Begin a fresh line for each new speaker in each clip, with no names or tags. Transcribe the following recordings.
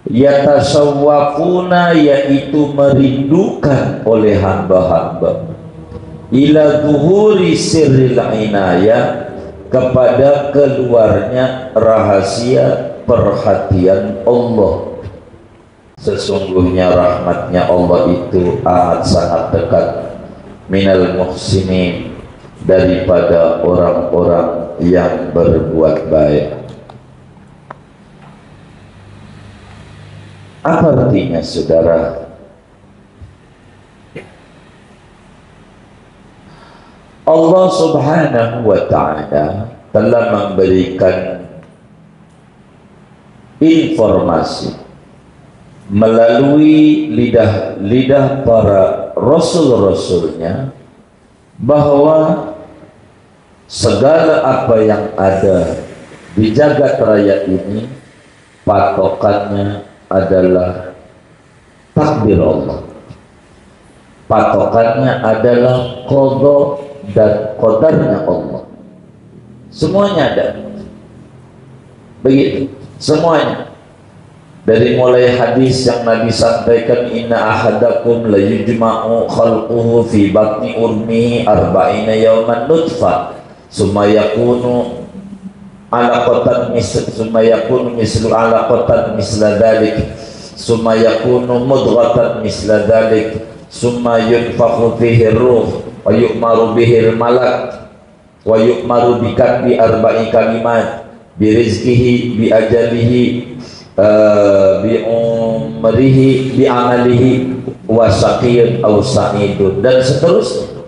yatasawwafuna, yaitu merindukan oleh hamba-hamba, ila zuhuri sirril inayah, kepada keluarnya rahasia perhatian Allah. Sesungguhnya rahmatnya Allah itu amat sangat dekat, minal muhsinin, daripada orang-orang yang berbuat baik. Apa artinya, saudara? Allah subhanahu wa ta'ala telah memberikan informasi melalui lidah para rasul-rasulnya bahwa segala apa yang ada di jagat raya ini patokannya adalah takdir Allah, patokannya adalah qada dan qadarnya Allah. Semuanya ada begitu, semuanya. Dari mulai hadis yang Nabi sampaikan, inna ahadakum la yujma'u khalquhu fi batni ummihi arba'ina yawman nutfah summa yakunu alaqatan summa yakunu mislu alaqatan misla dhalik summa yakunu mudghatan misla dhalik summa yunfakhu fihi ruh wa yu'maru bihi malak wa yu'maru bi arba'i kalimat bi rizqihi bi ajalihi bi umrihi bi amalihi wa saqiyun aw sa'idun, dan seterusnya.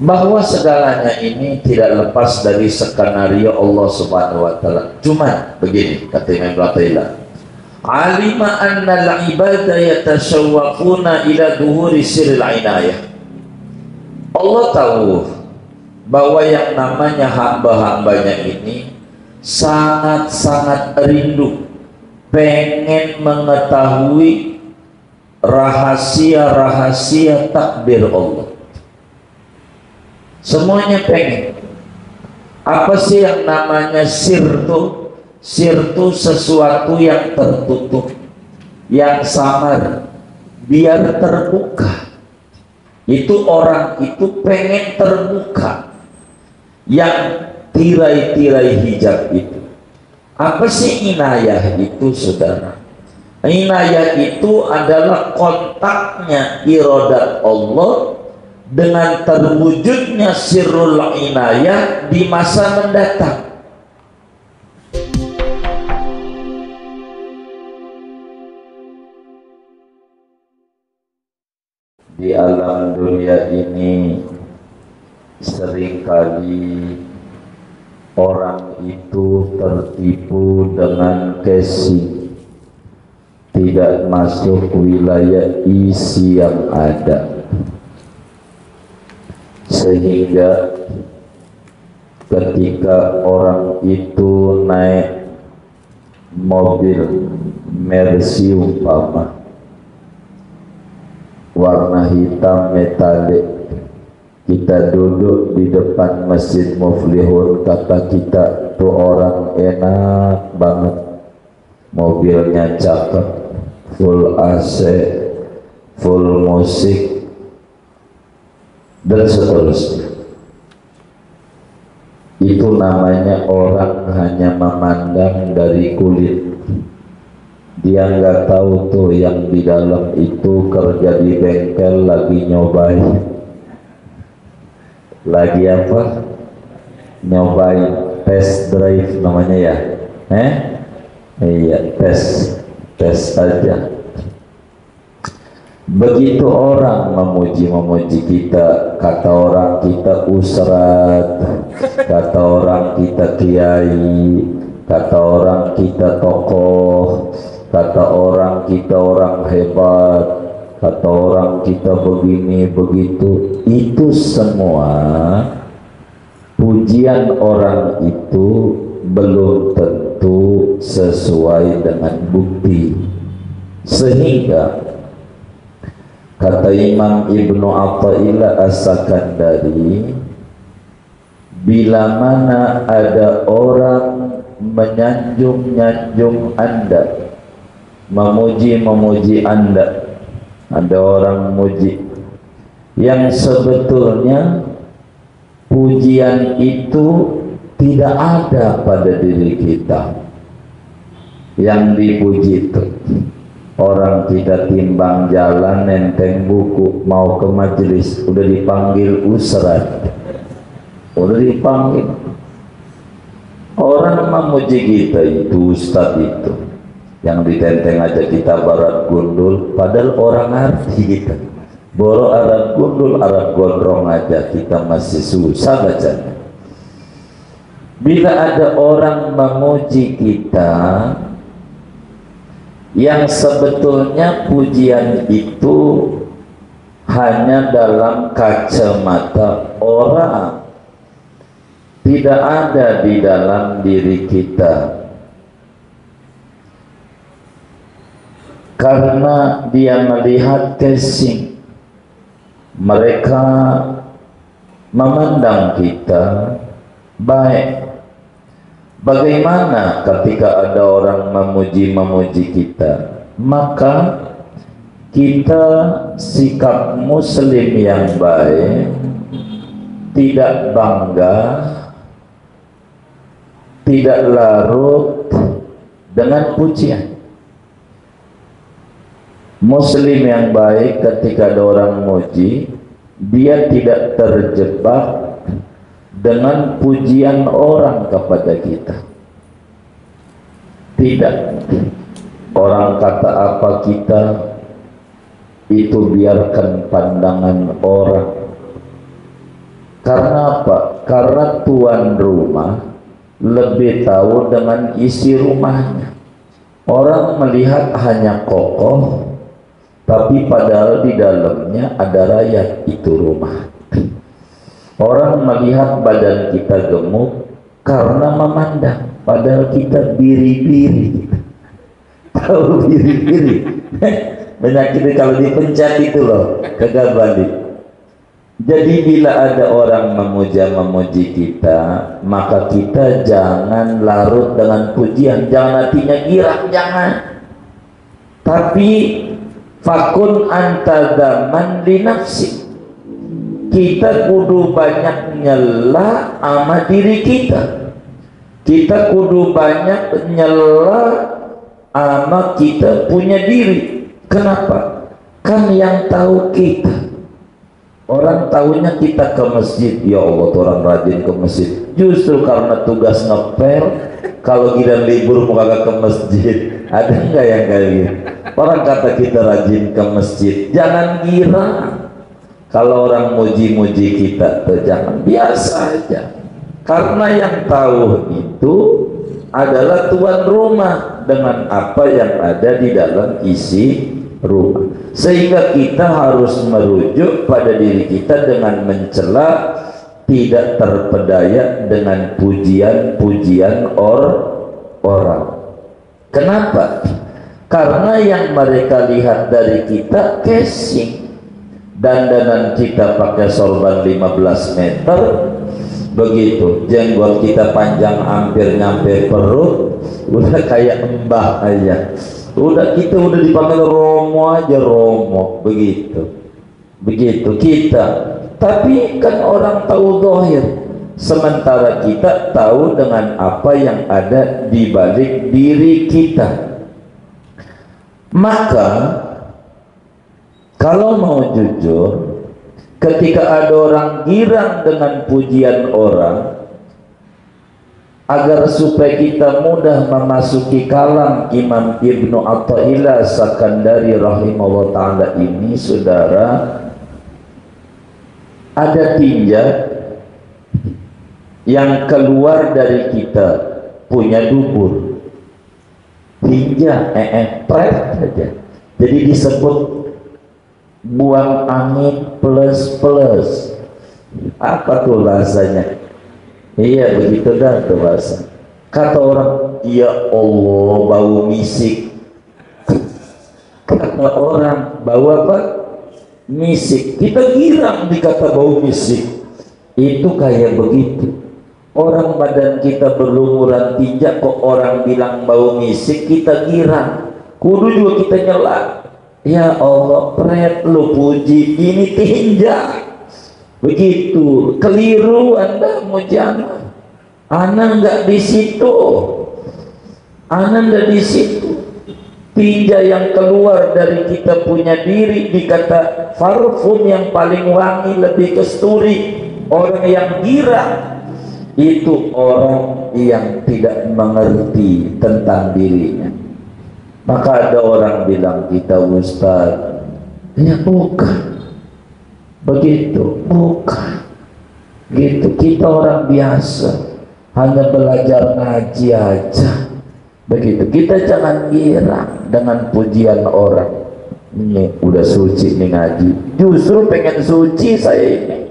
Bahwa segalanya ini tidak lepas dari skenario Allah subhanahu wa ta'ala. Cuma begini kata Imam Ratailah, alima anna al-ibadah yatashawwaquna ila duhuri sirril inayah. Allah tahu bahwa yang namanya hamba-hambanya ini sangat-sangat rindu, pengen mengetahui rahasia-rahasia takdir Allah. Semuanya pengen. Apa sih yang namanya sir tuh? Sir tuh sesuatu yang tertutup, yang samar, biar terbuka. Itu orang itu pengen terbuka. Yang tirai-tirai hijab itu, apa sih inayah itu, saudara? Inayah itu adalah kontaknya iradat Allah dengan terwujudnya sirrul inayah di masa mendatang. Di alam dunia ini seringkali orang itu tertipu dengan casing, tidak masuk wilayah isi yang ada, sehingga ketika orang itu naik mobil Mercy umpama warna hitam metalik, kita duduk di depan Masjid Muflihun, kata kita tuh orang enak banget, mobilnya cakep, full AC, full musik, dan seterusnya. Itu namanya orang hanya memandang dari kulit. Dia nggak tahu tuh yang di dalam itu kerja di bengkel lagi nyobain, lagi apa, nyobain test drive namanya ya, iya tes aja. Begitu orang memuji kita, kata orang kita usrat, kata orang kita kiai, kata orang kita tokoh, kata orang kita orang hebat, kata orang kita begini begitu. Itu semua pujian orang itu belum tentu sesuai dengan bukti. Sehingga kata Imam Ibnu Athaillah As-Sakandari, bila mana ada orang menyanjung-nyanjung Anda, memuji-memuji Anda, ada orang muji yang sebetulnya pujian itu tidak ada pada diri kita. Yang dipuji itu orang kita timbang jalan, nenteng buku, mau ke majelis, udah dipanggil ustaz, udah dipanggil. Orang memuji kita itu ustaz itu, yang ditenteng aja kita barat gundul, padahal orang arti kita boro arab gundul, arab gondrong aja kita masih susah bacanya. Bila ada orang memuji kita yang sebetulnya pujian itu hanya dalam kacamata orang, tidak ada di dalam diri kita, karena dia melihat casing, mereka memandang kita baik. Bagaimana ketika ada orang memuji-memuji kita, maka kita sikap muslim yang baik, tidak bangga, tidak larut dengan pujian. Muslim yang baik ketika ada orang muji, dia tidak terjebak dengan pujian orang kepada kita. Tidak. Orang kata apa kita, itu biarkan pandangan orang. Karena apa? Karena tuan rumah lebih tahu dengan isi rumahnya. Orang melihat hanya kokoh, tapi padahal di dalamnya ada rakyat, itu rumah. Orang melihat badan kita gemuk karena memandang, padahal kita biri-biri. Tahu biri-biri? Penyakit kalau dipencet itu loh, kagak balik. Jadi bila ada orang memuja-memuji kita, maka kita jangan larut dengan pujian, jangan hatinya girang, jangan. Tapi fakun anta zaman li nafsi, kita kudu banyak nyela sama diri kita. Kita kudu banyak nyela sama kita punya diri. Kenapa? Kan yang tahu kita. Orang tahunya kita ke masjid, ya Allah orang rajin ke masjid. Justru karena tugas ngepel, kalau kita libur mau kagak ke masjid. Ada nggak yang kayak gitu? Orang kata kita rajin ke masjid, jangan gira. Kalau orang muji-muji kita tuh jangan, biasa aja. Karena yang tahu itu adalah tuan rumah dengan apa yang ada di dalam isi rumah. Sehingga kita harus merujuk pada diri kita dengan mencela, tidak terpedaya dengan pujian-pujian orang. Kenapa? Karena yang mereka lihat dari kita casing. Dandanan kita pakai sorban 15 meter, begitu jenggot kita panjang hampir nyampe perut, udah kayak mbah aja, udah kita udah dipanggil romo aja, romo, begitu kita. Tapi kan orang tahu zahir, sementara kita tahu dengan apa yang ada di balik diri kita. Maka kalau mau jujur, ketika ada orang girang dengan pujian orang, agar supaya kita mudah memasuki kalam Imam Ibnu Athaillah Sakandari rahimahullah ta'ala ini, saudara, ada tinja yang keluar dari kita, punya dubur. Tinja, pret saja. Jadi disebut buang angin plus. Apa tuh bahasanya? Iya begitu dah tuh bahasa. Kata orang, ya Allah bau misik. Kata orang, bau apa? Misik. Kita girang dikata bau misik. Itu kayak begitu. Orang badan kita berlumuran tinja kok orang bilang bau misik kita girang. Kudu juga kita nyela. Ya Allah, pret lu puji ini tinja. Begitu, keliru Anda mujana. Ana enggak di situ. Ana enggak di situ. Tinja yang keluar dari kita punya diri dikata parfum yang paling wangi lebih kesturi. Orang yang girang itu orang yang tidak mengerti tentang dirinya. Maka ada orang bilang kita ustaz, ya bukan begitu, bukan gitu. Kita orang biasa, hanya belajar ngaji aja begitu. Kita jangan girang dengan pujian orang. Ini udah suci nih ngaji, justru pengen suci saya ini,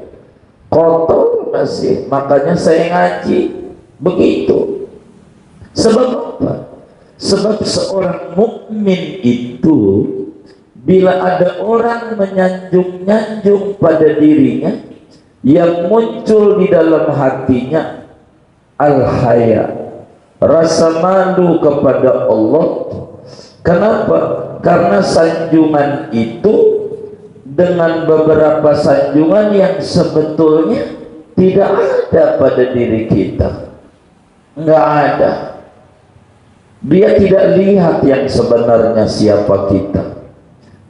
kotor masih, makanya saya ngaji. Begitu. Sebab apa? Sebab seorang mukmin itu bila ada orang menyanjung-nyanjung pada dirinya, yang muncul di dalam hatinya al-haya, rasa malu kepada Allah. Kenapa? Karena sanjungan itu dengan beberapa sanjungan yang sebetulnya tidak ada pada diri kita, nggak ada. Dia tidak lihat yang sebenarnya siapa kita.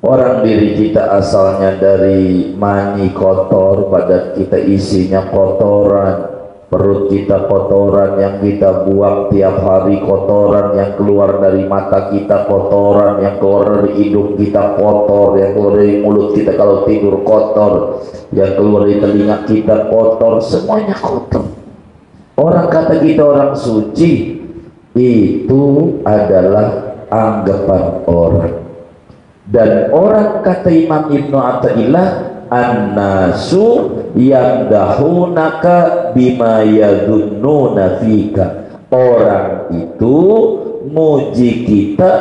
Orang diri kita asalnya dari mani kotor, badan kita isinya kotoran, perut kita kotoran yang kita buang tiap hari, kotoran yang keluar dari mata kita kotoran, yang keluar dari hidung kita kotor, yang keluar dari mulut kita kalau tidur kotor, yang keluar dari telinga kita kotor, semuanya kotor. Orang kata kita orang suci, itu adalah anggapan orang. Dan orang kata Imam Ibnu Athaillah, an-nasu yamdahunaka bima yadunnuna fika. Orang itu muji kita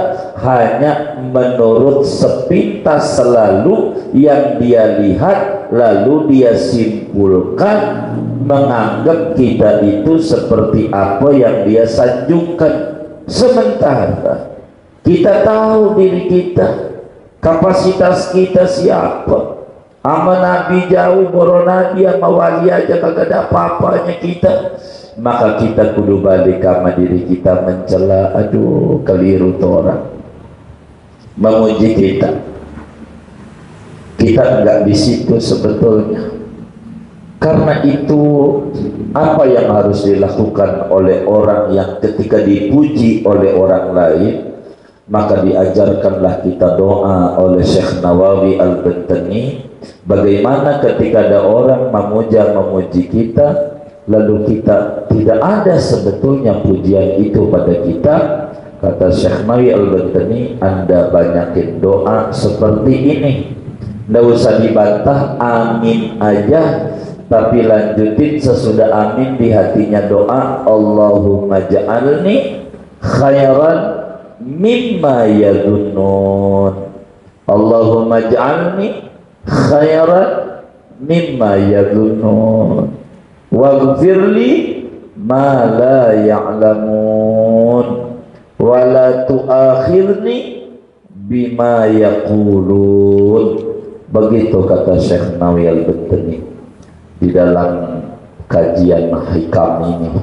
hanya menurut sepintas selalu yang dia lihat, lalu dia simpulkan, menganggap kita itu seperti apa yang dia sanjungkan. Sementara kita tahu diri kita, kapasitas kita siapa. Ama Nabi jauh, boro Nabi sama wali aja kagak ada apa-apanya kita. Maka kita kudu balik sama diri kita, mencela, aduh keliru tuh orang. Memuji kita enggak di situ sebetulnya. Karena itu apa yang harus dilakukan oleh orang yang ketika dipuji oleh orang lain, maka diajarkanlah kita doa oleh Syekh Nawawi Al-Bantani. Bagaimana ketika ada orang memuji kita, lalu kita tidak ada sebetulnya pujian itu pada kita, kata Syekh Nawawi Al-Bantani, Anda banyakin doa seperti ini. Nggak usah dibantah, amin aja, tapi lanjutin sesudah amin di hatinya doa, Allahumma ja'alni khairan mimma yadunnun. Allahumma ja'alni khairan mimma yadunnun waghfirli ma la ya'lamun wa la tu'akhirni bima yaqulun. Begitu kata Syekh Nawawi Al-Bantani di dalam kajian hikam ini.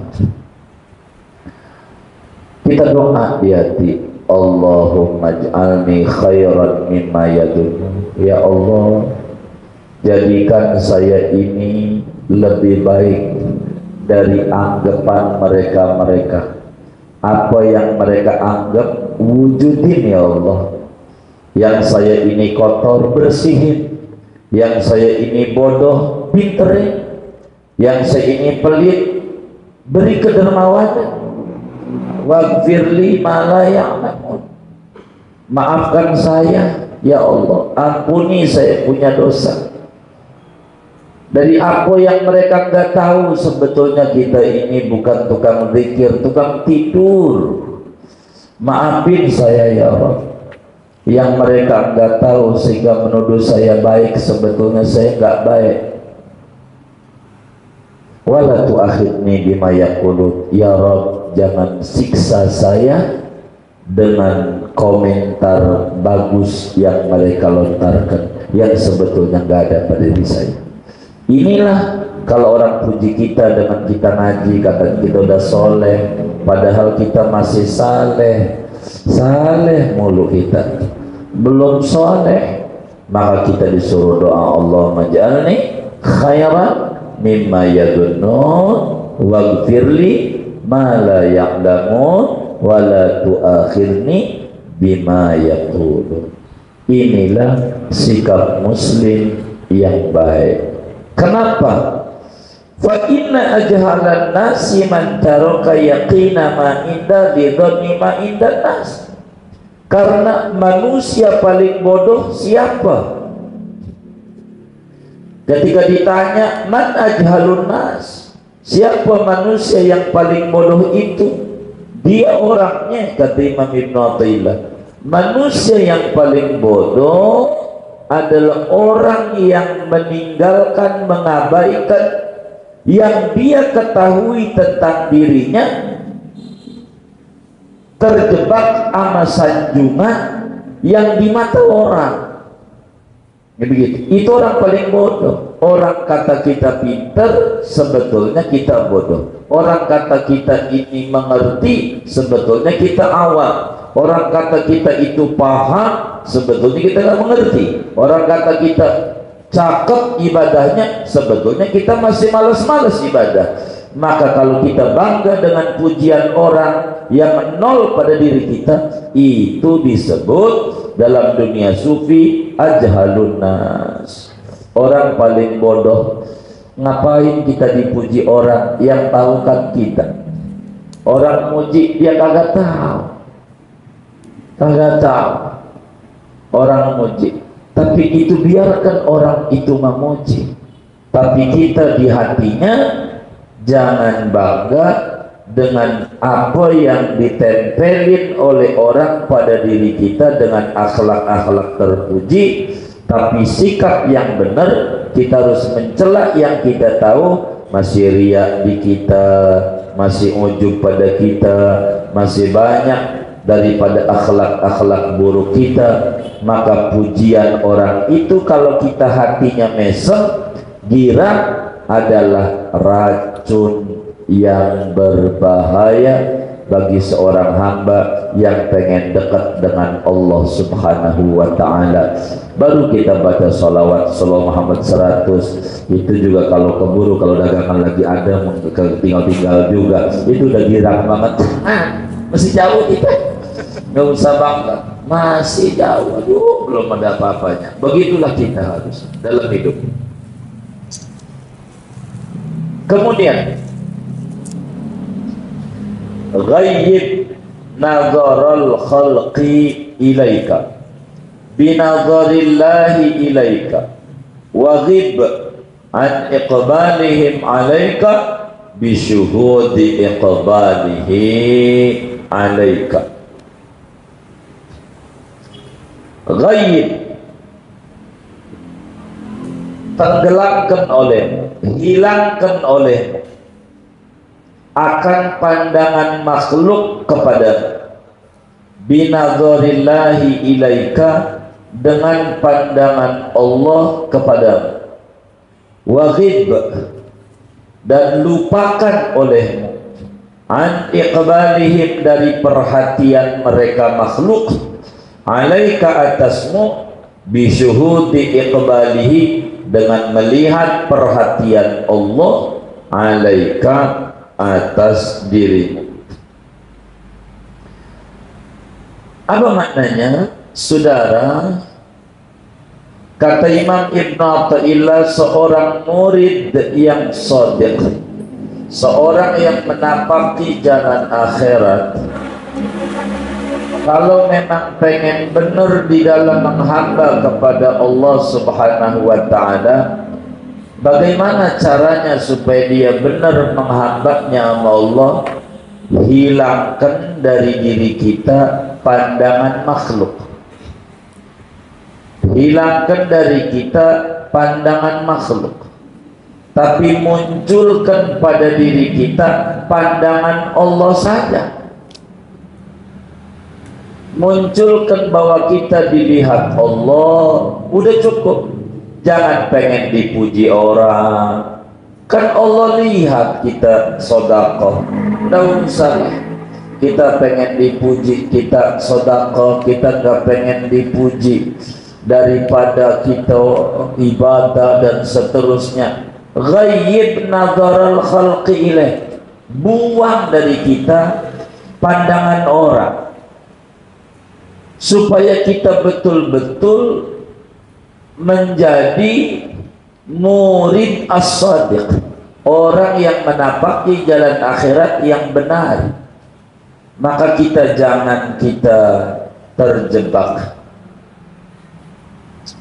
Kita doa di hati, Allahumma ij'alni khairan mimma yadunnun. Ya Allah, jadikan saya ini lebih baik dari anggapan mereka-mereka. Apa yang mereka anggap, wujudin ya Allah. Yang saya ini kotor, bersihin. Yang saya ini bodoh, pinterin. Yang saya ini pelit, beri kedermawanan. Waghfirli ma la ya'lamun. Maafkan saya ya Allah, ampuni saya punya dosa. Dari apa yang mereka nggak tahu, sebetulnya kita ini bukan tukang zikir, tukang tidur. Maafin saya ya Allah. Yang mereka nggak tahu sehingga menuduh saya baik, sebetulnya saya nggak baik. wala tu'akhidni bima yaqulun, ya Rabb jangan siksa saya dengan komentar bagus yang mereka lontarkan yang sebetulnya nggak ada pada diri saya. Inilah kalau orang puji kita dengan kita ngaji, kata kita udah soleh, padahal kita masih saleh mulu, kita belum soleh, maka kita disuruh doa, Allahumma ja'alni khairan mimma yadunnun waghfirli ma la ya'lamun wa la tu'akhirni bima yaqulun. Inilah sikap muslim yang baik. Kenapa? Fa inna ajhalan nasi man taraka yaqina ma inda lidhanni ma inda nas. Karena manusia paling bodoh siapa? Ketika ditanya man ajhalun nas, siapa manusia yang paling bodoh itu? Dia orangnya, kata Imam Ibn Athaillah, manusia yang paling bodoh adalah orang yang meninggalkan, mengabaikan yang dia ketahui tentang dirinya, terjebak sama sanjungan yang di mata orang. Ya begitu. Itu orang paling bodoh. Orang kata kita pintar, sebetulnya kita bodoh. Orang kata kita ini mengerti, sebetulnya kita awam. Orang kata kita itu paham, sebetulnya kita nggak mengerti. Orang kata kita cakep ibadahnya, sebetulnya kita masih malas-malas ibadah. Maka kalau kita bangga dengan pujian orang yang nol pada diri kita, itu disebut dalam dunia sufi ajhalun nas, orang paling bodoh. Ngapain kita dipuji orang yang tahu kan kita? Orang muji dia kagak tahu, orang muji, tapi itu biarkan orang itu memuji, tapi kita di hatinya jangan bangga dengan apa yang ditempelin oleh orang pada diri kita dengan akhlak-akhlak terpuji. Tapi sikap yang benar, kita harus mencela yang kita tahu masih riak di kita, masih ujub pada kita, masih banyak daripada akhlak-akhlak buruk kita. Maka pujian orang itu kalau kita hatinya mesem, girang, adalah racun yang berbahaya bagi seorang hamba yang pengen dekat dengan Allah Subhanahu wa ta'ala. Baru kita baca salawat Sallallahu Muhammad 100, itu juga kalau keburu, kalau dagangan lagi ada tinggal juga, itu udah girang banget. Masih jauh kita, nggak usah bangga, masih jauh, aduh belum ada apa-apanya. Begitulah kita harus dalam hidup. Kemudian ghayyib nazaral khalqi ilaika binazarillahi ilaika wa ghib an iqbalihim alaika bisyuhudi iqbalihi alaika. Ghayyib, tenggelamkan olehmu, hilangkan olehmu akan pandangan makhluk kepadamu, binazarillahi ilaika, dengan pandangan Allah kepadamu, waghib, dan lupakan olehmu, an iqbalihim, dari perhatian mereka makhluk, alaika, atasmu, bisyuhudi iqbalihi, dengan melihat perhatian Allah, alaika, atas dirimu. Apa maknanya? Saudara, kata Imam Ibn Athaillah, seorang murid yang shadiq, seorang yang menapaki jalan akhirat, kalau memang pengen benar di dalam menghamba kepada Allah Subhanahu wa ta'ala, bagaimana caranya supaya dia benar menghambanya sama Allah? Hilangkan dari diri kita pandangan makhluk, hilangkan dari kita pandangan makhluk. tapi munculkan pada diri kita pandangan Allah saja. Munculkan bahwa kita dilihat Allah, udah cukup. Jangan pengen dipuji orang. Kan Allah lihat kita sedekah, daun usah. Kita pengen dipuji, kita sedekah, kita nggak pengen dipuji. Daripada kita ibadah dan seterusnya, ghayyib nazaral khalqi ilaih, buang dari kita pandangan orang, supaya kita betul-betul menjadi murid as-sadiq, orang yang menapaki jalan akhirat yang benar. Maka kita jangan terjebak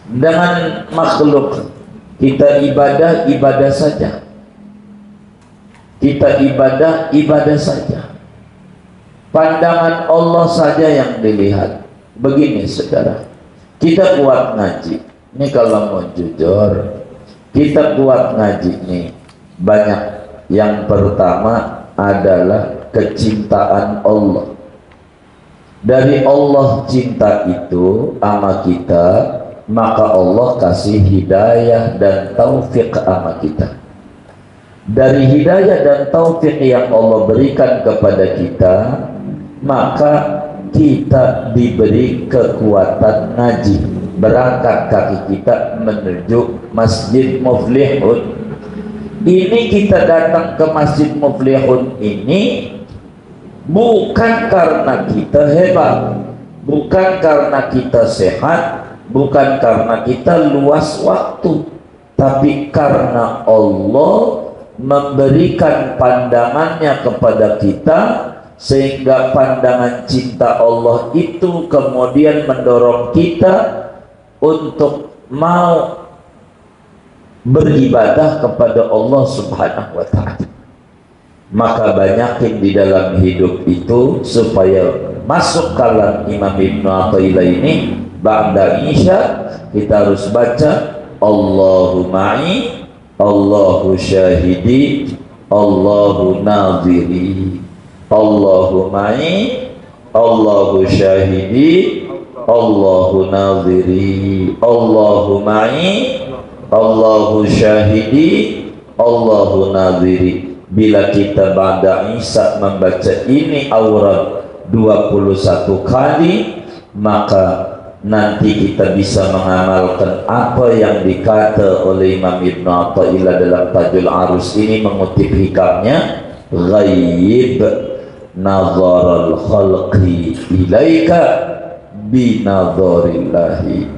dengan makhluk. Kita ibadah saja, kita ibadah saja, pandangan Allah saja yang dilihat. Begini saudara, kita kuat ngaji ini, kalau mau jujur kita kuat ngaji nih banyak. Yang pertama adalah kecintaan Allah. Dari Allah cinta itu sama kita, maka Allah kasih hidayah dan taufik sama kita. Dari hidayah dan taufik yang Allah berikan kepada kita, maka kita diberi kekuatan ngaji. Berangkat kaki kita menuju Masjid Muflihun. Ini kita datang ke Masjid Muflihun ini bukan karena kita hebat, bukan karena kita sehat, bukan karena kita luas waktu, tapi karena Allah memberikan pandangannya kepada kita, sehingga pandangan cinta Allah itu kemudian mendorong kita untuk mau beribadah kepada Allah Subhanahu wa ta'ala. Maka banyakin di dalam hidup itu supaya masuk kalam Imam Ibnu Athaillah ini. Ba'da Isya kita harus baca Allahu ma'i, Allahu syahidi, Allahu nadhiri. Allahu ma'i, Allahu syahidi, Allahu nadhiri. Allahu ma'i, Allahu syahidi, Allahu nadhiri. Bila kita ba'da Isya membaca ini aurat 21 kali, maka nanti kita bisa mengamalkan apa yang dikata oleh Imam Ibnu Athaillah dalam Tajul Arus ini, mengutip hikamnya, ghaib nazaral khalqi ilaika binazarillahi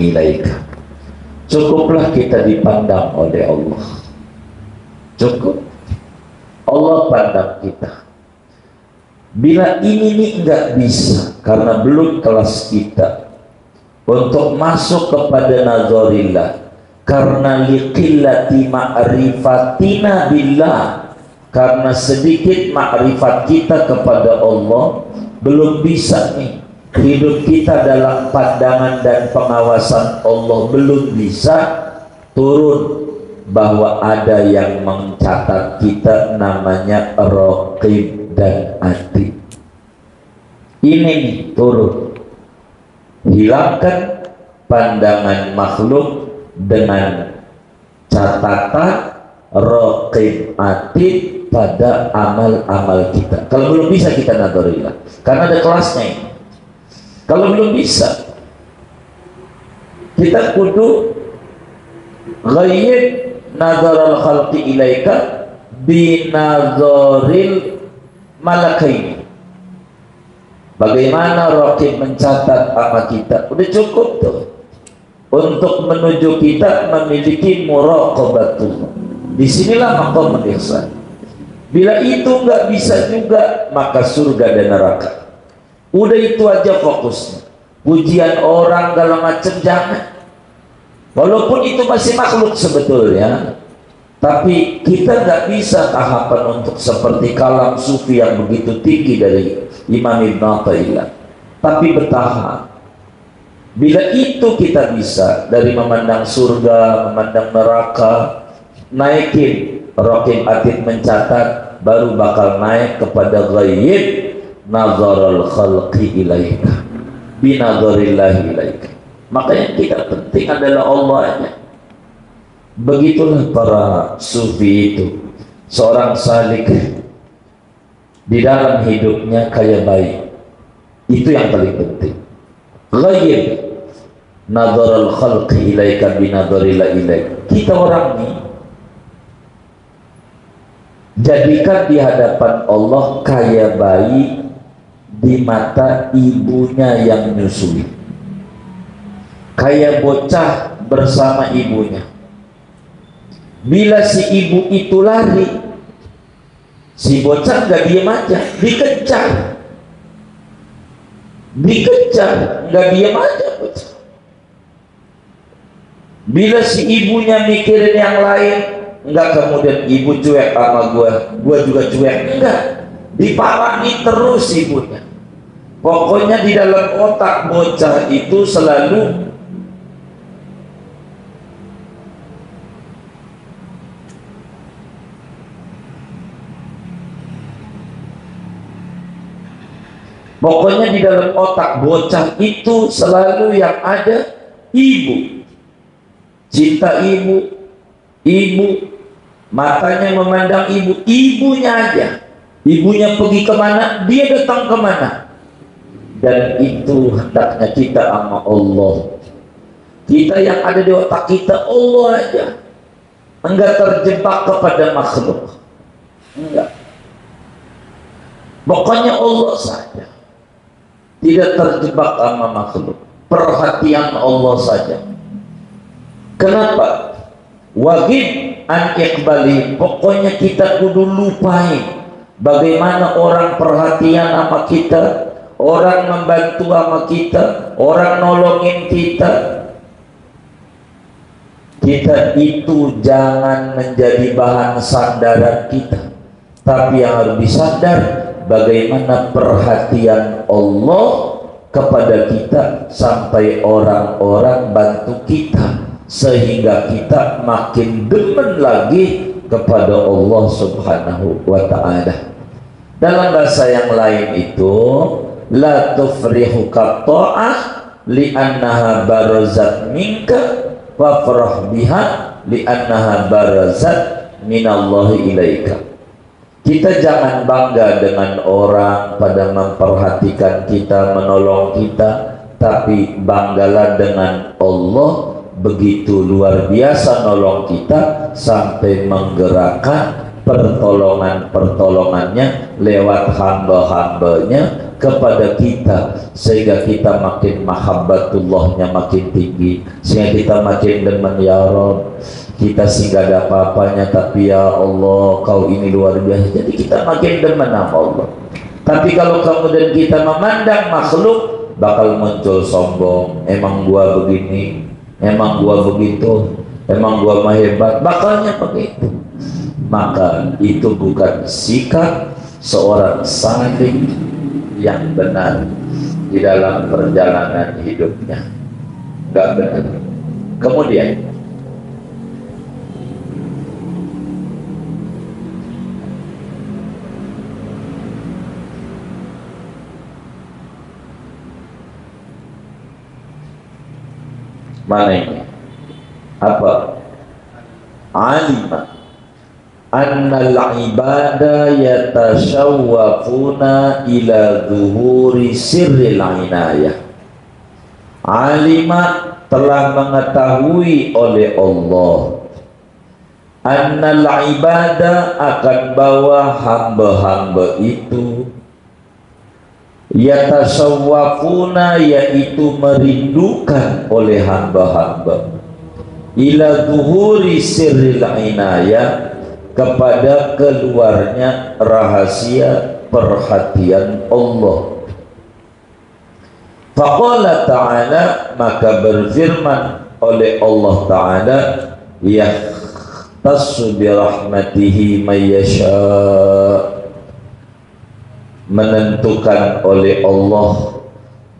ilaika. Cukuplah kita dipandang oleh Allah, cukup Allah pandang kita. Bila ini nih nggak bisa karena belum kelas kita untuk masuk kepada nazarillah, karena liqillati ma'rifatina billah, karena sedikit makrifat kita kepada Allah, belum bisa nih hidup kita dalam pandangan dan pengawasan Allah, belum bisa turun bahwa ada yang mencatat kita, namanya raqib dan atid. Ini nih turun, hilangkan pandangan makhluk dengan catatan raqib atid pada amal-amal kita. Kalau belum bisa kita nazarillah, karena ada kelasnya ini. Kalau belum bisa, kita kudu ghayyib nazaral khalqi ilaika binazaril malakaini. Bagaimana raqib mencatat apa kita? Udah cukup tuh untuk menuju kita memiliki muraqabatullah. Disinilah maqam ihsan. Bila itu nggak bisa juga, maka surga dan neraka. Udah itu aja fokusnya. Pujian orang segala macam jangan. Walaupun itu masih makhluk sebetulnya, tapi kita nggak bisa tahapan untuk seperti kalam sufi yang begitu tinggi dari Imam Ibnu Athaillah, tapi bertahap. Bila itu kita bisa, dari memandang surga, memandang neraka, naikin, Raqib Atid mencatat, baru bakal naik kepada ghaib nazarul khalqi ilaika binazarillahi ilaika. Makanya kita penting adalah Allahnya. Begitulah para sufi itu. Seorang salik di dalam hidupnya kaya baik, itu yang paling penting. Ghaib nazarul khalqi ilaika binazarillahi ilaika. Kita orang ini jadikan di hadapan Allah kaya bayi di mata ibunya yang menyusui, kayak bocah bersama ibunya. Bila si ibu itu lari, si bocah nggak diem aja, dikejar, nggak diem aja bocah. Bila si ibunya mikirin yang lain, enggak, kemudian ibu cuek sama gua juga cuek, enggak, diparani terus ibunya. Pokoknya di dalam otak bocah itu selalu yang ada ibu, cinta ibu, matanya memandang ibu, ibunya aja. Ibunya pergi kemana, dia datang kemana. Dan itu hendaknya kita sama Allah. Kita yang ada di otak kita Allah aja, enggak terjebak kepada makhluk, enggak. Pokoknya Allah saja, tidak terjebak sama makhluk. Perhatian Allah saja. Kenapa? Wajib an iqbali. Pokoknya kita kudu lupain bagaimana orang perhatian sama kita, orang membantu sama kita, orang nolongin kita. Kita itu jangan menjadi bahan sandaran kita, tapi yang harus disadar bagaimana perhatian Allah kepada kita sampai orang-orang bantu kita, sehingga kita makin demen lagi kepada Allah Subhanahu wa ta'ala. Dalam bahasa yang lain itu, la tufrihuka ta'ah li'annaha barazat minka wafrah biha li'annaha barazat minallahi ilaika. Kita jangan bangga dengan orang pada memperhatikan kita, menolong kita, tapi banggalah dengan Allah, begitu luar biasa nolong kita sampai menggerakkan pertolongannya lewat hamba-hambanya kepada kita, sehingga kita makin mahabbatullahnya makin tinggi, sehingga kita makin demen. Ya Rabb, kita sih gak ada apa-apanya, tapi ya Allah kau ini luar biasa. Jadi kita makin demen sama Allah. Tapi kalau kemudian kita memandang makhluk, bakal muncul sombong. Emang gua begini, emang gua begitu, emang gua mah hebat, bakalnya begitu. Maka itu bukan sikap seorang salik yang benar di dalam perjalanan hidupnya, nggak benar. Kemudian mana ini? Apa? Alima annal ibada yatashawwafuna ila zuhuri sirril inayah. Alima telah mengetahui oleh Allah annal ibada akan bahwa hamba-hamba itu yatasawwafuna, yaitu merindukan oleh hamba-hamba, ila zuhuri sirril inayah, kepada keluarnya rahasia perhatian Allah. Faqala ta'ala, maka berfirman oleh Allah Ta'ala, yahtassu birahmatihi mayyasha, menentukan oleh Allah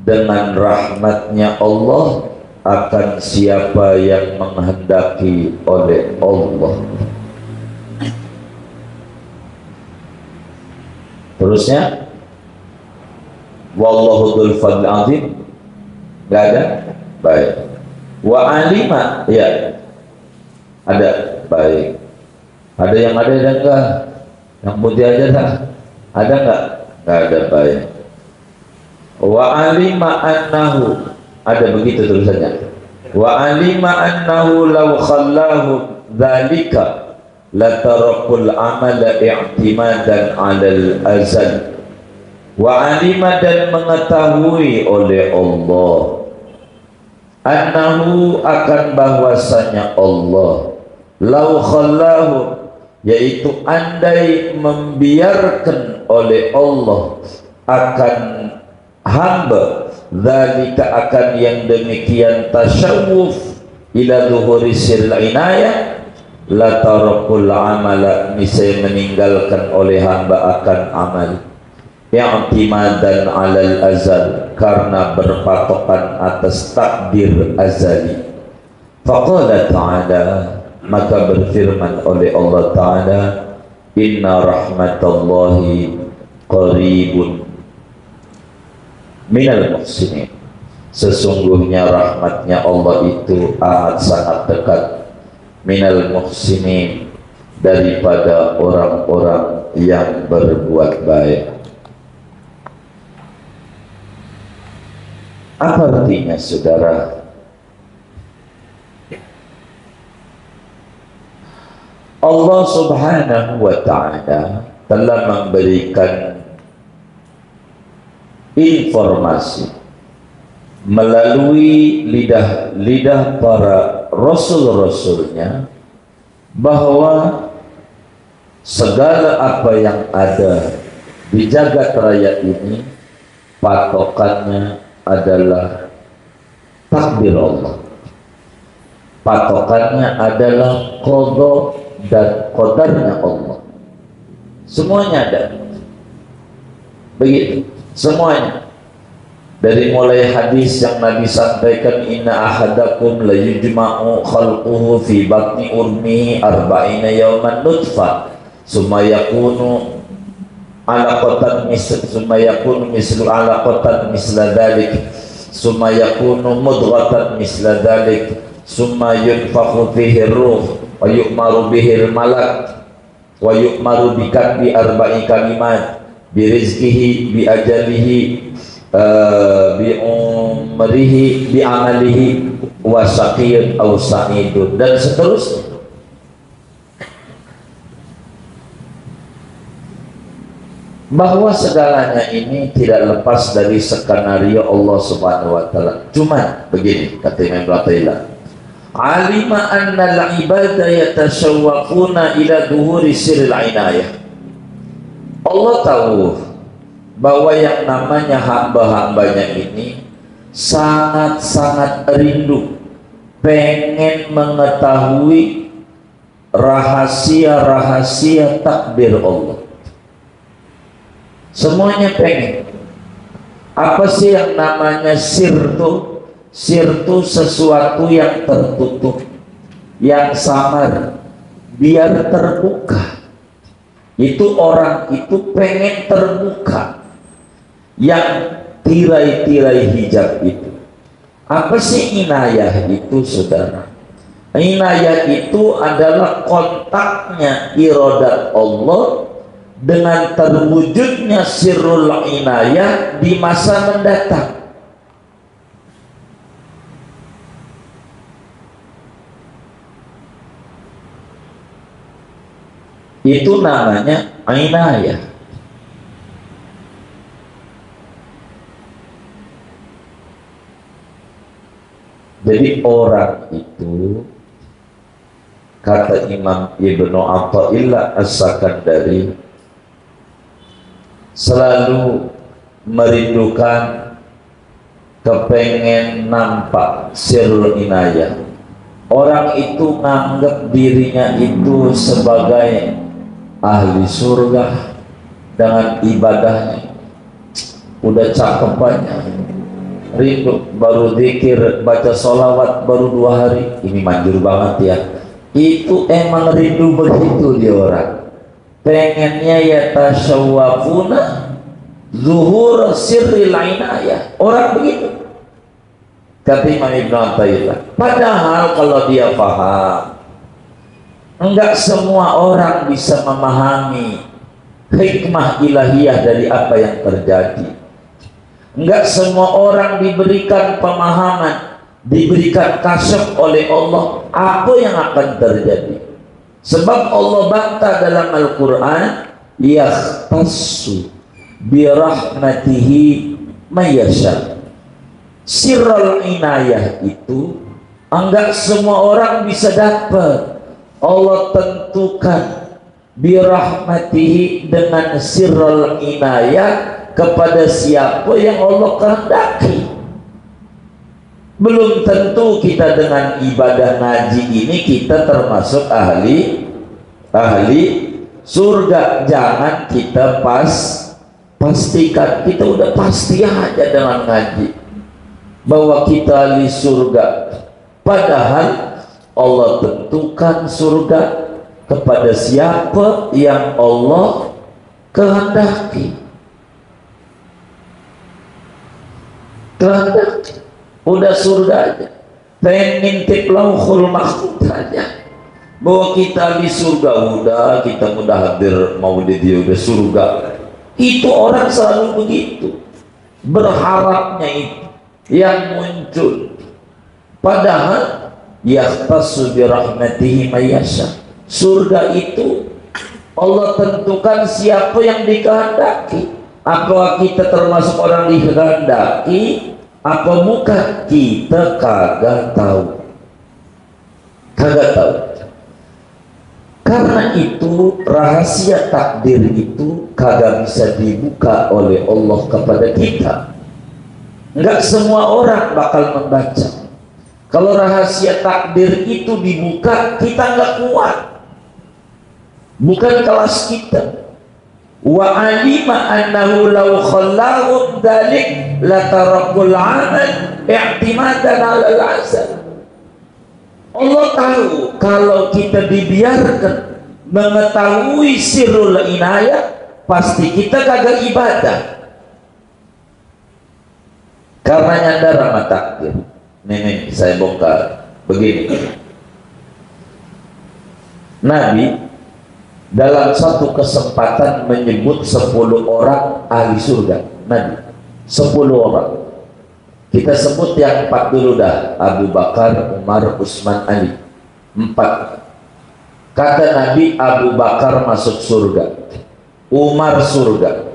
dengan rahmatnya Allah akan siapa yang menghendaki oleh Allah. Terusnya, wallahu dzul fadl azim. Enggak ada? Baik. Wa alima, ya. Ada. Baik. Ada yang ada dan enggak? Yang putih aja dah. Ada enggak? Enggak ada. Baik. Wa alima annahu, ada begitu tulisannya. Wa alima annahu law khallahu dzalika la tarakul amala i'timadan 'alal azal. Wa alima, dan mengetahui oleh Allah, annahu, akan bahwasanya Allah, law khallahu, yaitu andai membiarkan oleh Allah akan hamba, dzalika, akan yang demikian, tasyawuf ila zuhuri sirl inayah, la tarakul amala, niscaya meninggalkan oleh hamba akan amal, i'timadan 'alal azal, karena berpatokan atas takdir azali. Faqala ta'ala, maka berfirman oleh Allah Ta'ala, inna rahmatallahi qaribun minal muhsinin, sesungguhnya rahmatnya Allah itu amat sangat dekat, minal muhsinin, daripada orang-orang yang berbuat baik. Apa artinya, saudara? Allah Subhanahu wa ta'ala telah memberikan informasi melalui lidah para rasul-rasulnya bahwa segala apa yang ada di jagat raya ini patokannya adalah takdir Allah, patokannya adalah qada dan qadarnya Allah. Semuanya ada begitu, semuanya. Dari mulai hadis yang Nabi sampaikan, inna ahadakum la yujma'u khalquhu fi batni ummihi arba'ina yawman nutfah summa yakunu alaqatan summa yakunu mislu alaqatan misla dhalik summa yakunu mudghatan misla dhalik summa yunfakhu fihi ruh wa yu'maru bihil malak wa yu'maru bikatbi arba'i kalimat bi rizqihi bi ajalihi bi umrihi bi amalihi wa saqiyun aw sa'idun, dan seterusnya. Bahwa segalanya ini tidak lepas dari skenario Allah Subhanahu wa ta'ala. Cuma begini kata Imam Ratailah, alima anna al-ibadah yatashawwaquna ila duhuri siril inayah. Allah tahu bahwa yang namanya hamba-hambanya ini sangat-sangat rindu, pengen mengetahui rahasia-rahasia takdir Allah. Semuanya pengen. Apa sih yang namanya sirtu? Sirtu sesuatu yang tertutup, yang samar, biar terbuka. Itu orang itu pengen terbuka. Yang tirai-tirai hijab itu. Apa sih inayah itu, saudara? Inayah itu adalah kontaknya iradat Allah dengan terwujudnya sirrul inayah di masa mendatang. Itu namanya inayah. Jadi orang itu, kata Imam Ibnu Athaillah As-Sakandari, selalu merindukan, kepengen nampak sirrul inayah. Orang itu nganggap dirinya itu sebagai ahli surga dengan ibadahnya. Udah cakep banyak, rindu, baru zikir, baca sholawat baru 2 hari, ini manjur banget ya. Itu emang rindu begitu dia orang. Pengennya ya tasyawwafuna zuhur sirril inayah. Orang begitu, kata Imam Ibn Athaillah. Padahal kalau dia paham, enggak semua orang bisa memahami hikmah ilahiyah dari apa yang terjadi. Enggak semua orang diberikan pemahaman, diberikan kasyaf oleh Allah apa yang akan terjadi. Sebab Allah bantah dalam Al-Quran, yakhtassu birahmatihi mayasya. Sirrul inayah itu enggak semua orang bisa dapat. Allah tentukan birahmatihi dengan sirrul inayah kepada siapa yang Allah kehendaki. Belum tentu kita dengan ibadah ngaji ini kita termasuk ahli surga. Jangan kita pastikan, kita udah pasti aja dengan ngaji bahwa kita ahli surga. Padahal Allah tentukan surga kepada siapa yang Allah kehendaki. Udah surga aja, ngintip lauhul mahfuz aja bahwa kita di surga. Udah kita mudah hadir maulid dia udah surga. Itu orang selalu begitu, berharapnya itu yang muncul. Padahal yahtassu bi rahmatihi mayasya. Surga itu Allah tentukan siapa yang dikehendaki. Apakah kita termasuk orang dikehendaki apa bukan, kita kagak tahu. Karena itu rahasia takdir itu kagak bisa dibuka oleh Allah kepada kita. Enggak semua orang bakal membaca. Kalau rahasia takdir itu dibuka, kita nggak kuat, bukan kelas kita. Wa alima annahu law khallahum dzalik la tarakul amal i'timadan 'ala al-'asal. Allah tahu kalau kita dibiarkan mengetahui sirrul inayah, pasti kita kagak ibadah karena nyandar sama takdir. Nih saya bongkar begini. Nabi dalam satu kesempatan menyebut 10 orang ahli surga. Nabi 10 orang. Kita sebut yang 4 dulu dah. Abu Bakar, Umar, Utsman, Ali. 4. Kata Nabi, Abu Bakar masuk surga, Umar surga,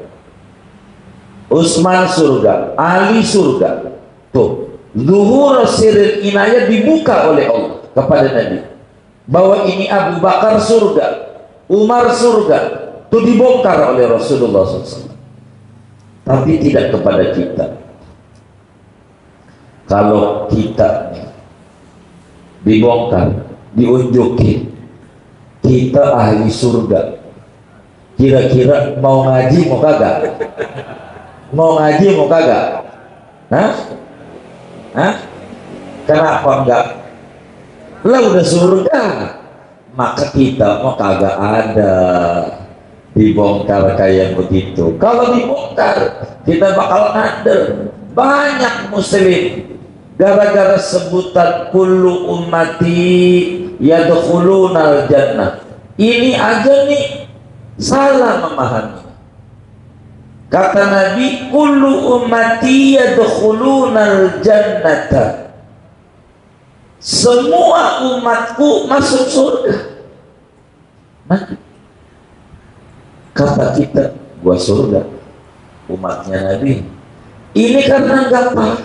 Utsman surga, Ali surga. Tuh, zuhur sirril inayah dibuka oleh Allah kepada Nabi bahwa ini Abu Bakar surga, Umar surga. Itu dibongkar oleh Rasulullah SAW, tapi tidak kepada kita. Kalau kita dibongkar, diunjukin kita ahli surga, kira-kira mau ngaji mau kagak? Mau ngaji mau kagak? Hah? Kenapa enggak? Lah udah surga, maka kita mau kagak ada dibongkar kayak begitu. Kalau dibongkar kita bakal ngandel. Banyak muslim gara-gara sebutan kullu ummati yadkhulunal jannah, ini aja nih salah memahami. Kata Nabi, kullu ummati yadkhulunal jannata, semua umatku masuk surga. Nah, kata kita, gua surga, umatnya Nabi. Ini karena nggak paham.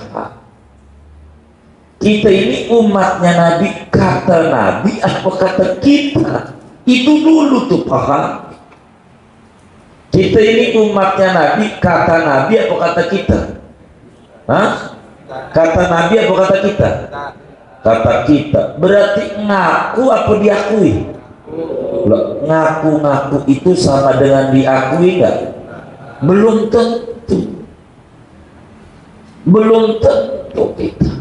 Kita ini umatnya Nabi, kata Nabi apa kata kita? Itu dulu tuh paham. Kita ini umatnya Nabi, kata Nabi apa kata kita? Hah? Kata Nabi apa kata kita? Kata kita. Berarti ngaku apa diakui? Ngaku-ngaku itu sama dengan diakui nggak? Belum tentu. Belum tentu kita.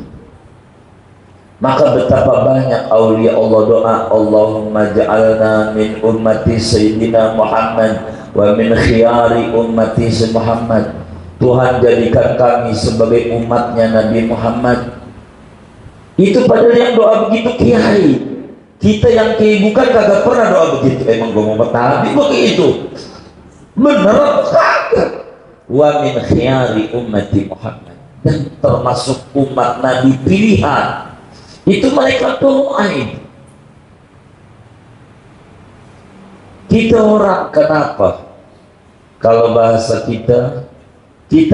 Maka betapa banyak aulia Allah doa, Allahumma ja'alna min ummati Sayyidina Muhammad wa min khiyari ummati Muhammad. Tuhan jadikan kami sebagai umatnya Nabi Muhammad. Itu padahal yang doa begitu kiai. Kita yang kiai bukan kagak pernah doa begitu. Emang gue mau Nabi begitu? Bener kagak. Wa min khiyari ummati Muhammad, dan termasuk umat Nabi pilihan itu mereka doain. Kita orang kenapa? Kalau bahasa kita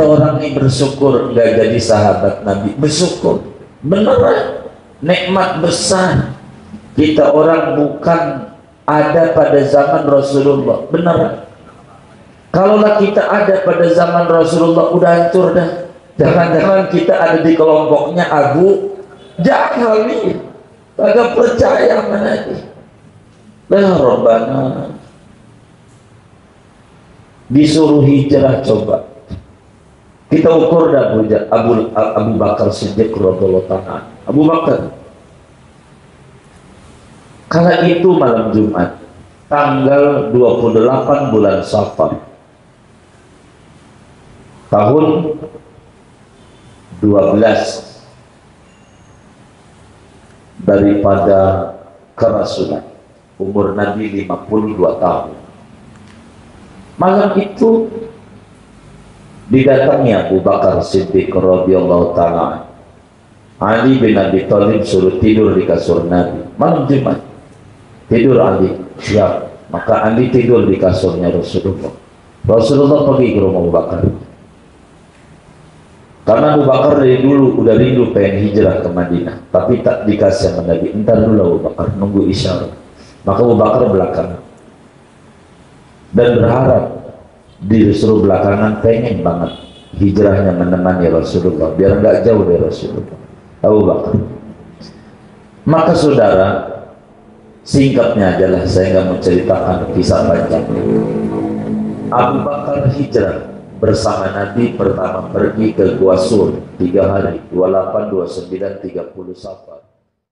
orang ini bersyukur nggak jadi sahabat Nabi, bersyukur beneran, nikmat besar. Kita orang bukan ada pada zaman Rasulullah, beneran. Kalaulah kita ada pada zaman Rasulullah udah hancur dah. Jangan-jangan kita ada di kelompoknya Abu Jahal nih, kagak percaya sama Nabi. Lah Rabbana, disuruh hijrah coba. Kita ukur dah Abu Bakar Siddiq radhiyallahu ta'ala. Abu Bakar. Kala itu malam Jumat, tanggal 28 bulan Safar, tahun 12 daripada kerasulan. Umur Nabi 52 tahun. Malam itu didatangi Abu Bakar Siddiq radhiyallahu ta'ala. Ali bin Abi Thalib suruh tidur di kasur Nabi. Malam Jumat tidur Ali, siap. Maka Ali tidur di kasurnya Rasulullah. Rasulullah pergi ke rumah Abu Bakar. Karena Abu Bakar dari dulu udah rindu pengen hijrah ke Madinah, tapi tak dikasih sama Nabi. Entar dulu Abu Bakar, nunggu isyarat. Maka Abu Bakar belakangan dan berharap disuruh belakangan, pengen banget hijrahnya menemani Rasulullah biar nggak jauh dari Rasulullah. Abu Bakar. Maka saudara, singkatnya adalah saya nggak menceritakan kisah panjang. Abu Bakar hijrah bersama Nabi, pertama pergi ke Gua Sur 3 hari, 28, 29, 30 Safar.